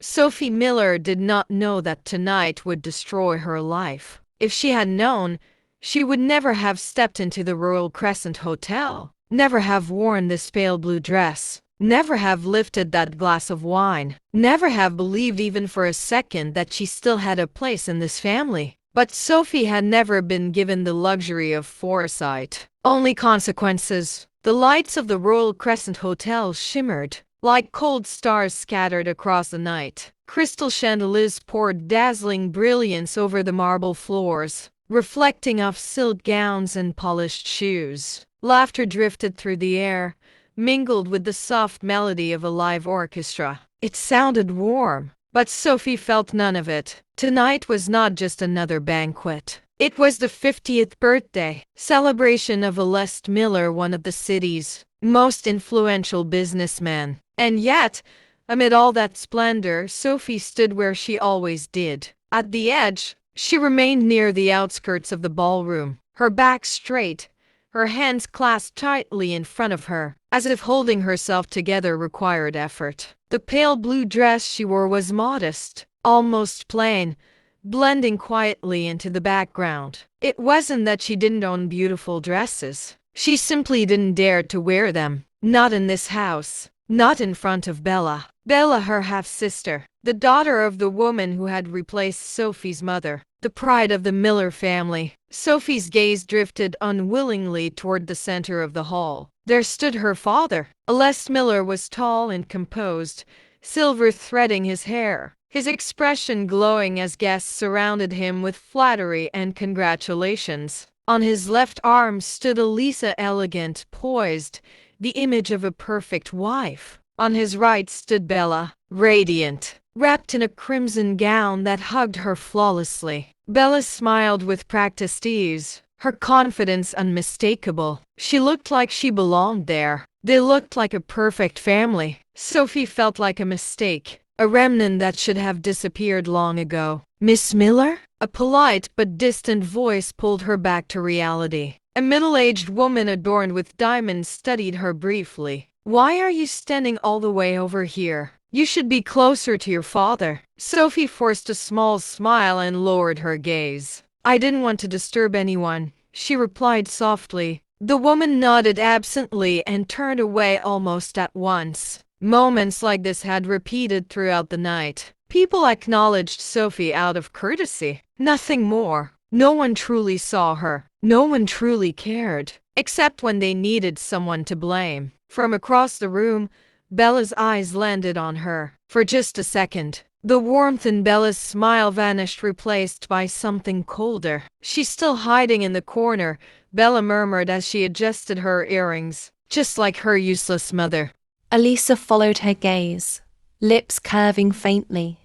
Sophie Miller did not know that tonight would destroy her life. If she had known, she would never have stepped into the Royal Crescent Hotel, never have worn this pale blue dress, never have lifted that glass of wine, never have believed even for a second that she still had a place in this family. But Sophie had never been given the luxury of foresight, only consequences. The lights of the Royal Crescent Hotel shimmered like cold stars scattered across the night. Crystal chandeliers poured dazzling brilliance over the marble floors, reflecting off silk gowns and polished shoes. Laughter drifted through the air, mingled with the soft melody of a live orchestra. It sounded warm, but Sophie felt none of it. Tonight was not just another banquet. It was the 50th birthday celebration of Coldest Miller, one of the city's most influential businessmen. And yet, amid all that splendor, Sophie stood where she always did. At the edge, she remained near the outskirts of the ballroom, her back straight, her hands clasped tightly in front of her, as if holding herself together required effort. The pale blue dress she wore was modest, almost plain, blending quietly into the background. It wasn't that she didn't own beautiful dresses. She simply didn't dare to wear them. Not in this house. Not in front of Bella. Bella, her half-sister, the daughter of the woman who had replaced Sophie's mother, the pride of the Miller family. Sophie's gaze drifted unwillingly toward the center of the hall. There stood her father. Coldest Miller was tall and composed, silver threading his hair, his expression glowing as guests surrounded him with flattery and congratulations. On his left arm stood Elisa, elegant, poised, the image of a perfect wife. On his right stood Bella, radiant, wrapped in a crimson gown that hugged her flawlessly. Bella smiled with practiced ease, her confidence unmistakable. She looked like she belonged there. They looked like a perfect family. Sophie felt like a mistake, a remnant that should have disappeared long ago. "Miss Miller?" A polite but distant voice pulled her back to reality. A middle-aged woman adorned with diamonds studied her briefly. "Why are you standing all the way over here? You should be closer to your father." Sophie forced a small smile and lowered her gaze. "I didn't want to disturb anyone," she replied softly. The woman nodded absently and turned away almost at once. Moments like this had repeated throughout the night. People acknowledged Sophie out of courtesy. Nothing more. No one truly saw her. No one truly cared, except when they needed someone to blame. From across the room, Bella's eyes landed on her. For just a second, the warmth in Bella's smile vanished, replaced by something colder. "She's still hiding in the corner," Bella murmured as she adjusted her earrings, "just like her useless mother." Elisa followed her gaze, lips curving faintly.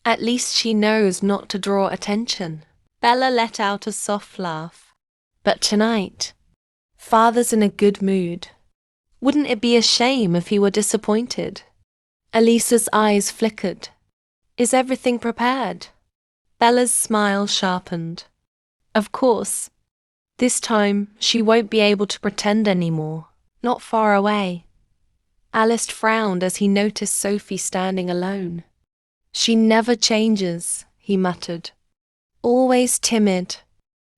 "At least she knows not to draw attention." Bella let out a soft laugh. "But tonight, Father's in a good mood. Wouldn't it be a shame if he were disappointed?" Elisa's eyes flickered. "Is everything prepared?" Bella's smile sharpened. "Of course. This time, she won't be able to pretend anymore. Not far away." Alice frowned as he noticed Sophie standing alone. "She never changes," he muttered. "Always timid.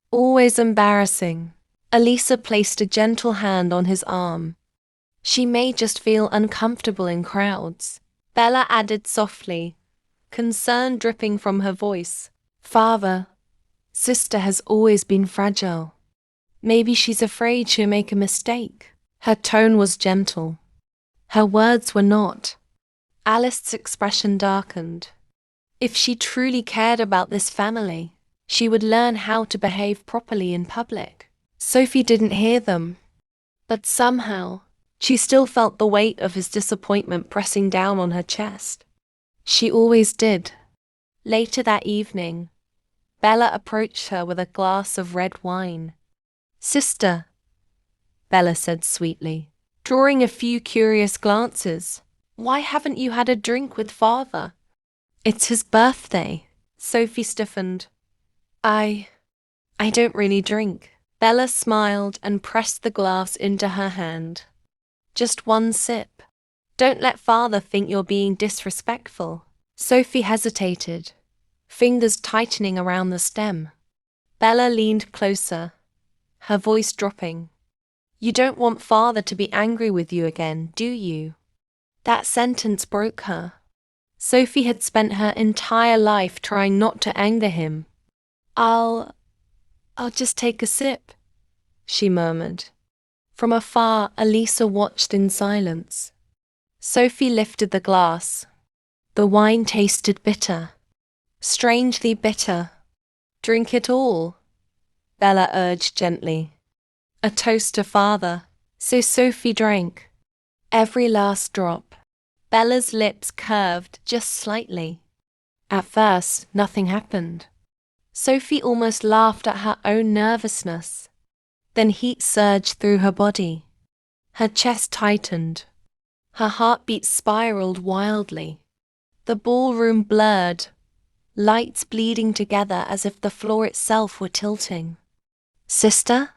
Always embarrassing." Elisa placed a gentle hand on his arm. "She may just feel uncomfortable in crowds." Bella added softly, concern dripping from her voice. "Father, sister has always been fragile. Maybe she's afraid she'll make a mistake." Her tone was gentle. Her words were not. Alice's expression darkened. If she truly cared about this family, she would learn how to behave properly in public. Sophie didn't hear them, but somehow she still felt the weight of his disappointment pressing down on her chest. She always did. Later that evening, Bella approached her with a glass of red wine. "Sister," Bella said sweetly, drawing a few curious glances, "why haven't you had a drink with Father?" "It's his birthday." Sophie stiffened. I don't really drink." Bella smiled and pressed the glass into her hand. "Just one sip. Don't let Father think you're being disrespectful." Sophie hesitated, fingers tightening around the stem. Bella leaned closer, her voice dropping. You don't want father to be angry with you again, do you? That sentence broke her. Sophie had spent her entire life trying not to anger him. I'll just take a sip, she murmured. From afar, Elisa watched in silence. Sophie lifted the glass. The wine tasted bitter, strangely bitter. Drink it all, Bella urged gently. A toast to father. So Sophie drank. Every last drop. Bella's lips curved just slightly. At first, nothing happened. Sophie almost laughed at her own nervousness. Then heat surged through her body. Her chest tightened. Her heartbeat spiraled wildly. The ballroom blurred, lights bleeding together as if the floor itself were tilting. Sister?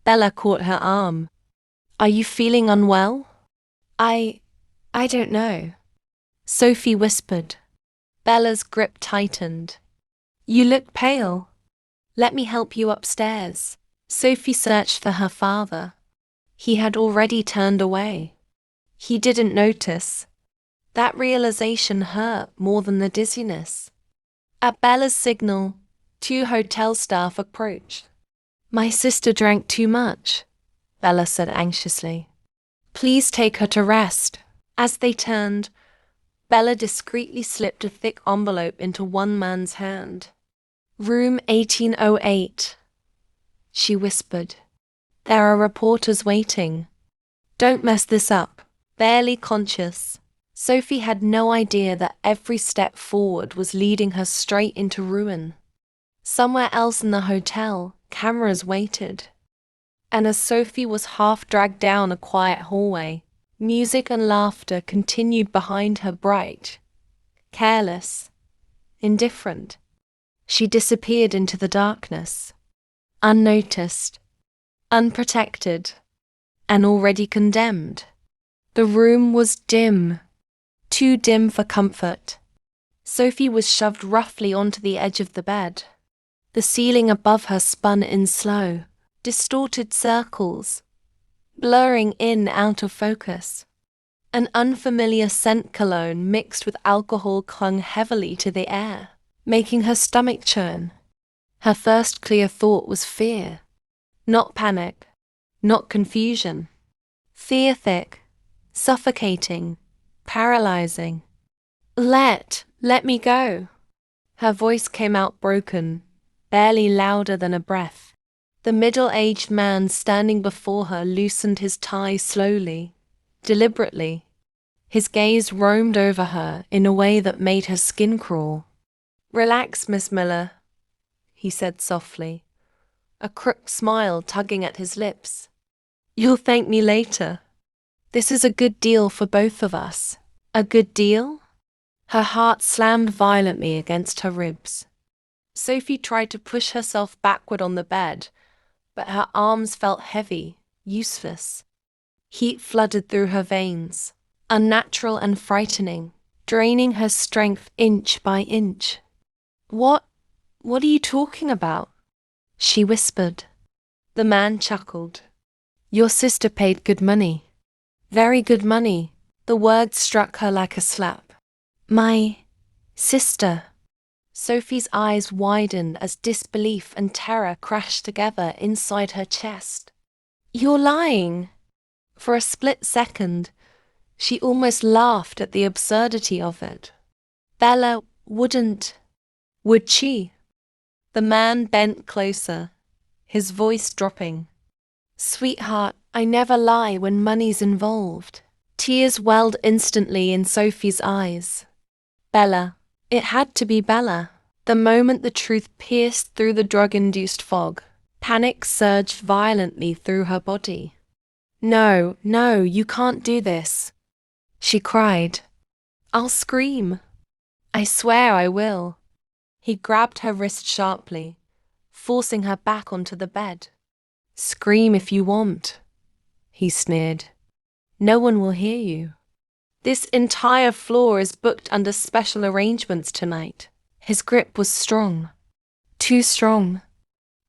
Bella caught her arm. Are you feeling unwell? I don't know, Sophie whispered. Bella's grip tightened. You look pale. Let me help you upstairs. Sophie searched for her father. He had already turned away. He didn't notice. That realization hurt more than the dizziness. At Bella's signal, 2 hotel staff approached. My sister drank too much, Bella said anxiously. Please take her to rest. As they turned, Bella discreetly slipped a thick envelope into one man's hand. Room 1808, she whispered. There are reporters waiting. Don't mess this up. Barely conscious, Sophie had no idea that every step forward was leading her straight into ruin. Somewhere else in the hotel, cameras waited. And as Sophie was half dragged down a quiet hallway, music and laughter continued behind her, bright, careless, indifferent. She disappeared into the darkness, unnoticed, unprotected, and already condemned. The room was dim, too dim for comfort. Sophie was shoved roughly onto the edge of the bed. The ceiling above her spun in slow, distorted circles, blurring in out of focus. An unfamiliar scent cologne mixed with alcohol clung heavily to the air, making her stomach churn. Her first clear thought was fear. Not panic, not confusion. Fear thick, suffocating, paralyzing. Let me go. Her voice came out broken, barely louder than a breath. The middle-aged man standing before her loosened his tie slowly, deliberately. His gaze roamed over her in a way that made her skin crawl. Relax, Miss Miller, he said softly, a crooked smile tugging at his lips. You'll thank me later. This is a good deal for both of us. A good deal? Her heart slammed violently against her ribs. Sophie tried to push herself backward on the bed, but her arms felt heavy, useless. Heat flooded through her veins, unnatural and frightening, draining her strength inch by inch. What are you talking about? She whispered. The man chuckled. Your sister paid good money. Very good money. The word struck her like a slap. My sister. Sophie's eyes widened as disbelief and terror crashed together inside her chest. You're lying. For a split second, she almost laughed at the absurdity of it. Bella wouldn't. Would she? The man bent closer, his voice dropping. Sweetheart, I never lie when money's involved. Tears welled instantly in Sophie's eyes. Bella. It had to be Bella. The moment the truth pierced through the drug-induced fog, panic surged violently through her body. No, you can't do this, she cried. I'll scream. I swear I will. He grabbed her wrist sharply, forcing her back onto the bed. Scream if you want, he sneered. No one will hear you. This entire floor is booked under special arrangements tonight. His grip was strong. Too strong.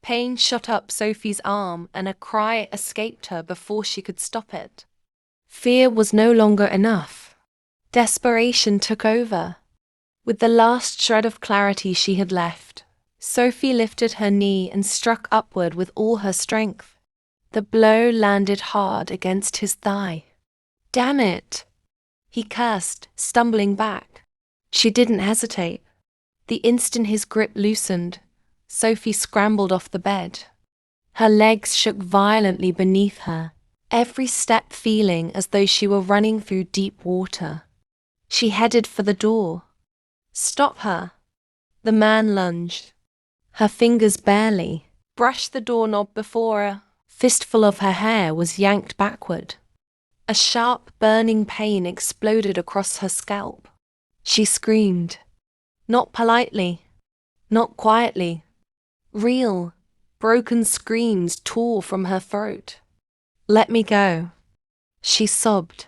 Pain shot up Sophie's arm and a cry escaped her before she could stop it. Fear was no longer enough. Desperation took over. With the last shred of clarity she had left, Sophie lifted her knee and struck upward with all her strength. The blow landed hard against his thigh. "Damn it!" he cursed, stumbling back. She didn't hesitate. The instant his grip loosened, Sophie scrambled off the bed. Her legs shook violently beneath her, every step feeling as though she were running through deep water. She headed for the door. "Stop her!" The man lunged. Her fingers barely brushed the doorknob before a fistful of her hair was yanked backward. A sharp, burning pain exploded across her scalp. She screamed. Not politely, not quietly. Real, broken screams tore from her throat. "Let me go," she sobbed.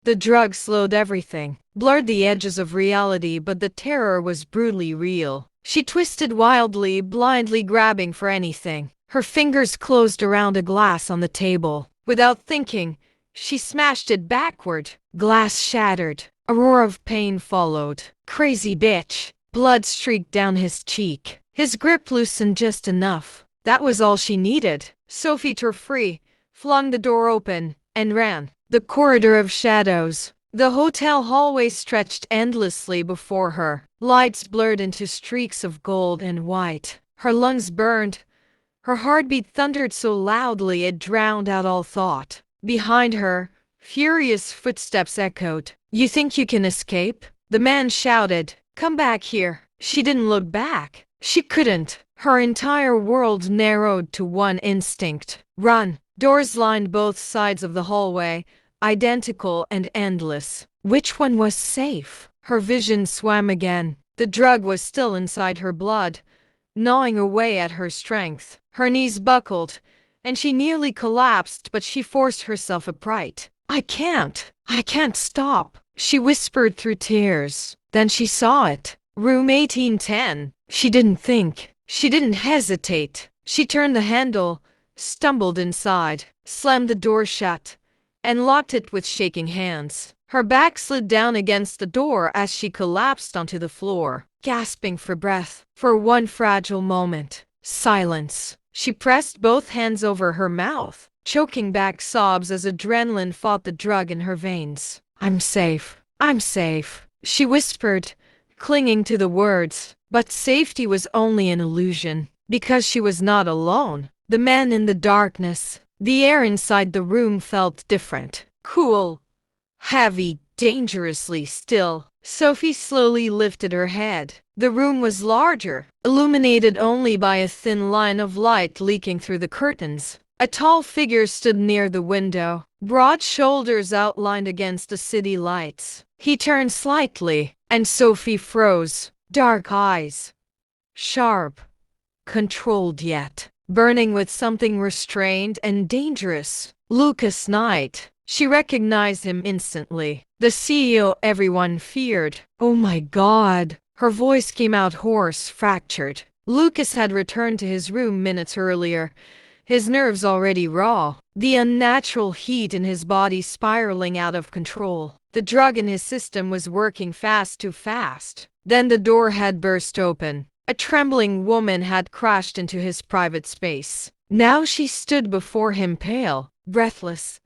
The drug slowed everything, blurred the edges of reality, but the terror was brutally real. She twisted wildly, blindly grabbing for anything. Her fingers closed around a glass on the table. Without thinking, she smashed it backward. Glass shattered. A roar of pain followed. "Crazy bitch!" Blood streaked down his cheek. His grip loosened just enough. That was all she needed. Sophie tore free, flung the door open, and ran. The corridor of shadows. The hotel hallway stretched endlessly before her. Lights blurred into streaks of gold and white. Her lungs burned. Her heartbeat thundered so loudly it drowned out all thought. Behind her, furious footsteps echoed. "You think you can escape?" The man shouted. "Come back here." She didn't look back. She couldn't. Her entire world narrowed to one instinct. Run. Doors lined both sides of the hallway, identical and endless. Which one was safe? Her vision swam again. The drug was still inside her blood, gnawing away at her strength. Her knees buckled, and she nearly collapsed, but she forced herself upright. I can't stop," she whispered through tears. Then she saw it. Room 1810. She didn't think. She didn't hesitate. She turned the handle, stumbled inside, slammed the door shut, and locked it with shaking hands. Her back slid down against the door as she collapsed onto the floor, gasping for breath. For one fragile moment, silence. She pressed both hands over her mouth, choking back sobs as adrenaline fought the drug in her veins. I'm safe, she whispered, clinging to the words. But safety was only an illusion, because she was not alone. The man in the darkness. The air inside the room felt different. Cool, heavy, dangerously still. Sophie slowly lifted her head. The room was larger, illuminated only by a thin line of light leaking through the curtains. A tall figure stood near the window, broad shoulders outlined against the city lights. He turned slightly, and Sophie froze. Dark eyes. Sharp. Controlled yet burning with something restrained and dangerous. Lucas Knight. She recognized him instantly. The CEO everyone feared. Oh my God. Her voice came out hoarse, fractured. Lucas had returned to his room minutes earlier, his nerves already raw, the unnatural heat in his body spiraling out of control. The drug in his system was working too fast. Then the door had burst open. A trembling woman had crashed into his private space. Now she stood before him pale, breathless,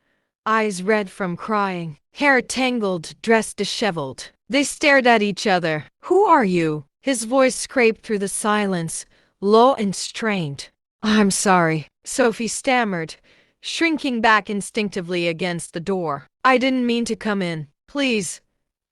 eyes red from crying, hair tangled, dress disheveled. They stared at each other. Who are you? His voice scraped through the silence, low and strained. I'm sorry, Sophie stammered, shrinking back instinctively against the door. I didn't mean to come in. Please.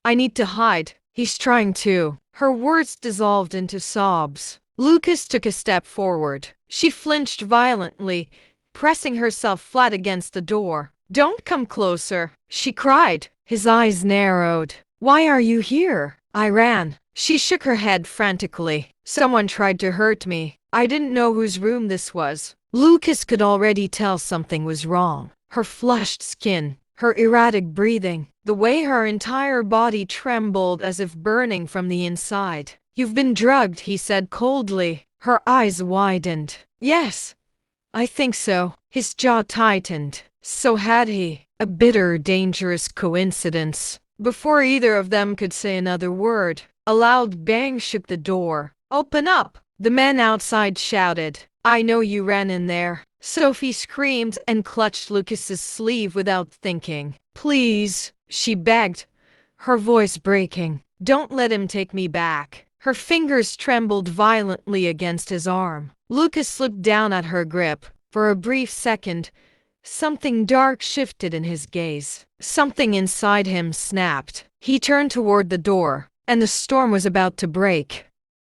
I need to hide. He's trying to. Her words dissolved into sobs. Lucas took a step forward. She flinched violently, pressing herself flat against the door. Don't come closer, she cried. His eyes narrowed. Why are you here? I ran. She shook her head frantically. Someone tried to hurt me. I didn't know whose room this was. Lucas could already tell something was wrong. Her flushed skin, her erratic breathing, the way her entire body trembled as if burning from the inside. "You've been drugged," he said coldly. Her eyes widened. "Yes, I think so." His jaw tightened. So had he. A bitter, dangerous coincidence. Before either of them could say another word, a loud bang shook the door. "Open up!" the man outside shouted. "I know you ran in there." Sophie screamed and clutched Lucas's sleeve without thinking. "Please," she begged, her voice breaking. "Don't let him take me back." Her fingers trembled violently against his arm. Lucas slipped down at her grip. For a brief second, something dark shifted in his gaze. Something inside him snapped. He turned toward the door, and the storm was about to break.